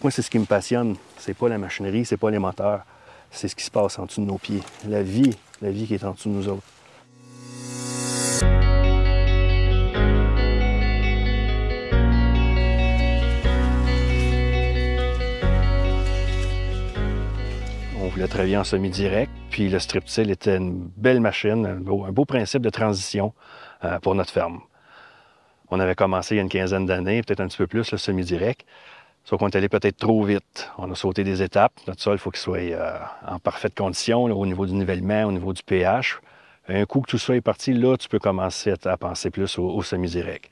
Moi, c'est ce qui me passionne. C'est pas la machinerie, c'est pas les moteurs. C'est ce qui se passe en dessous de nos pieds. La vie qui est en dessous de nous autres. On voulait travailler en semi-direct, puis le strip-till était une belle machine, un beau principe de transition pour notre ferme. On avait commencé il y a une quinzaine d'années, peut-être un petit peu plus, le semi-direct. Sauf qu'on est allé peut-être trop vite. On a sauté des étapes. Notre sol, il faut qu'il soit en parfaite condition, là, au niveau du nivellement, au niveau du pH. Un coup que tout ça est parti, là, tu peux commencer à penser plus au semi-direct.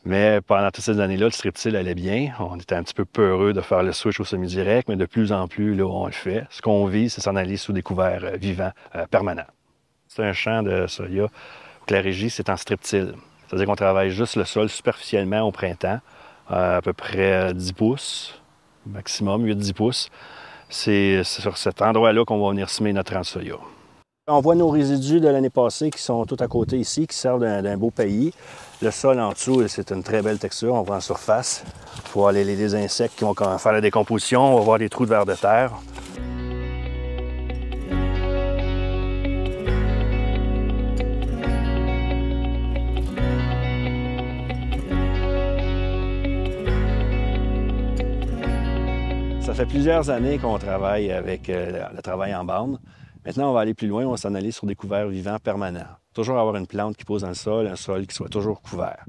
Mais pendant toutes ces années-là, le strip-till allait bien. On était un petit peu peureux de faire le switch au semi-direct, mais de plus en plus, là, on le fait. Ce qu'on vit, c'est s'en aller sous des couverts vivants permanents. C'est un champ de soya où la régie, c'est en strip-till. C'est-à-dire qu'on travaille juste le sol superficiellement au printemps, à peu près 10 pouces, maximum 8-10 pouces. C'est sur cet endroit-là qu'on va venir semer notre rang de soya. On voit nos résidus de l'année passée qui sont tout à côté ici, qui servent d'un beau paillis. Le sol en dessous, c'est une très belle texture, on voit en surface. Il faut voir les insectes qui vont faire la décomposition, on va voir des trous de vers de terre. Ça fait plusieurs années qu'on travaille avec le travail en bande. Maintenant, on va aller plus loin, on va s'en aller sur des couverts vivants permanents. Toujours avoir une plante qui pousse dans le sol, un sol qui soit toujours couvert.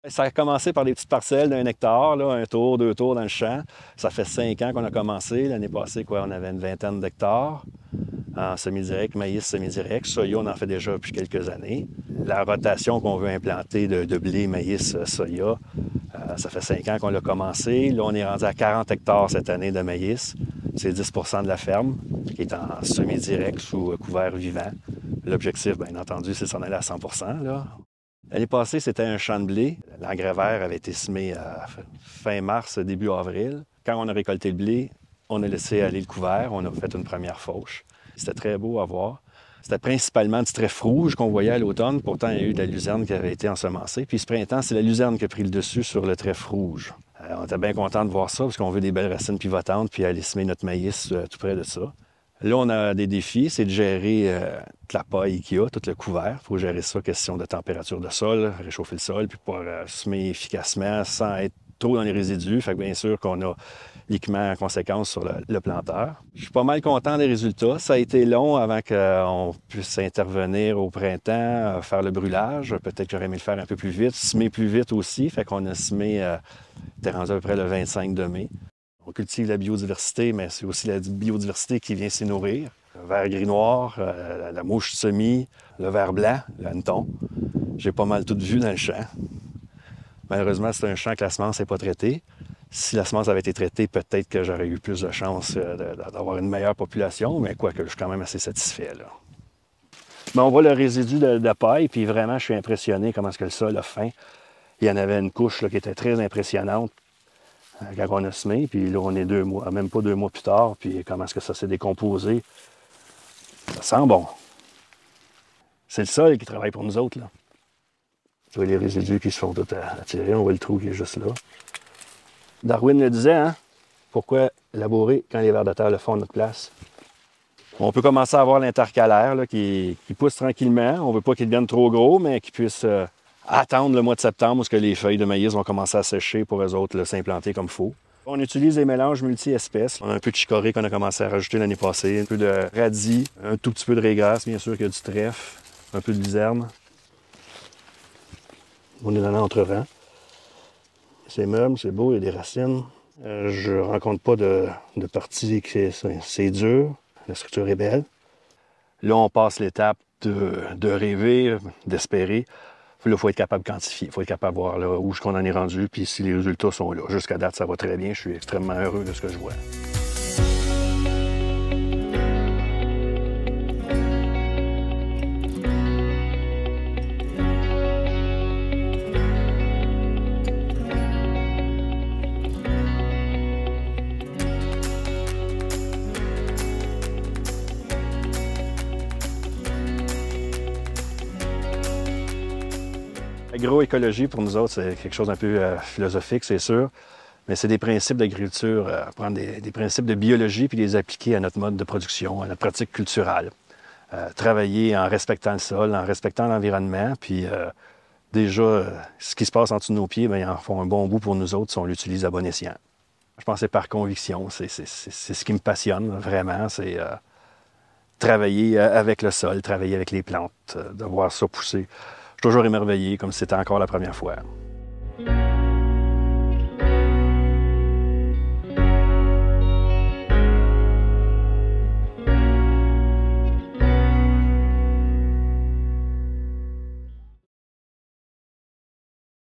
Ça a commencé par des petites parcelles d'1 hectare, là, 1 tour, 2 tours dans le champ. Ça fait 5 ans qu'on a commencé. L'année passée, on avait une vingtaine d'hectares en semi-direct, maïs semi-direct. Soya, on en fait déjà depuis quelques années. La rotation qu'on veut implanter de blé, maïs, soya, ça fait 5 ans qu'on l'a commencé. Là, on est rendu à 40 hectares cette année de maïs. C'est 10 % de la ferme qui est en semi-direct sous couvert vivant. L'objectif, bien entendu, c'est de s'en aller à 100 %. L'année passée, c'était un champ de blé. L'engrais vert avait été semé fin mars, début avril. Quand on a récolté le blé, on a laissé aller le couvert. On a fait une première fauche. C'était très beau à voir. C'était principalement du trèfle rouge qu'on voyait à l'automne. Pourtant, il y a eu de la luzerne qui avait été ensemencée. Puis ce printemps, c'est la luzerne qui a pris le dessus sur le trèfle rouge. On était bien contents de voir ça parce qu'on veut des belles racines pivotantes puis aller semer notre maïs tout près de ça. Là, on a des défis, c'est de gérer toute la paille qu'il y a, tout le couvert. Il faut gérer ça, question de température de sol, réchauffer le sol, puis pouvoir semer efficacement sans être trop dans les résidus. Fait que bien sûr qu'on a l'équipement en conséquence sur le planteur. Je suis pas mal content des résultats. Ça a été long avant qu'on puisse intervenir au printemps, faire le brûlage. Peut-être que j'aurais aimé le faire un peu plus vite, semer plus vite aussi. Fait qu'on a semé, t'es rendu à peu près le 25 de mai. On cultive la biodiversité, mais c'est aussi la biodiversité qui vient s'y nourrir. Le ver gris-noir, la mouche semis, le ver blanc, le hanneton. J'ai pas mal tout vu dans le champ. Malheureusement, c'est un champ que la semence n'est pas traitée. Si la semence avait été traitée, peut-être que j'aurais eu plus de chances d'avoir une meilleure population, mais quoique je suis quand même assez satisfait, là. Mais on voit le résidu de paille, puis vraiment, je suis impressionné comment est-ce que le sol a faim. Il y en avait une couche là, qui était très impressionnante quand on a semé, puis là, on est 2 mois, même pas 2 mois plus tard, puis comment est-ce que ça s'est décomposé. Ça sent bon. C'est le sol qui travaille pour nous autres, là. Tu vois les résidus qui se font tout attirer, on voit le trou qui est juste là. Darwin le disait, hein? Pourquoi labourer quand les vers de terre le font à notre place? On peut commencer à avoir l'intercalaire là, qui pousse tranquillement. On ne veut pas qu'il devienne trop gros, mais qu'il puisse attendre le mois de septembre où que les feuilles de maïs vont commencer à sécher pour eux autres s'implanter comme il faut. On utilise des mélanges multi-espèces. On a un peu de chicorée qu'on a commencé à rajouter l'année passée, un peu de radis, un tout petit peu de raigrasse, bien sûr qu'il y a du trèfle, un peu de luzerne. On est dans l'entre-rang. C'est meuble, c'est beau, il y a des racines. Je ne rencontre pas de partie qui c'est dur. La structure est belle. Là, on passe l'étape de rêver, d'espérer. Là, il faut être capable de quantifier. Il faut être capable de voir là, où est-ce qu'on en est rendu, puis si les résultats sont là. Jusqu'à date, ça va très bien. Je suis extrêmement heureux de ce que je vois. L'agroécologie, pour nous autres, c'est quelque chose d'un peu philosophique, c'est sûr. Mais c'est des principes d'agriculture, prendre des principes de biologie puis les appliquer à notre mode de production, à notre pratique culturelle. Travailler en respectant le sol, en respectant l'environnement, puis déjà, ce qui se passe en dessous de nos pieds, bien, ils en font un bon bout pour nous autres si on l'utilise à bon escient. Je pense que c'est par conviction, c'est ce qui me passionne vraiment, c'est travailler avec le sol, travailler avec les plantes, de voir ça pousser. Je suis toujours émerveillé, comme si c'était encore la première fois.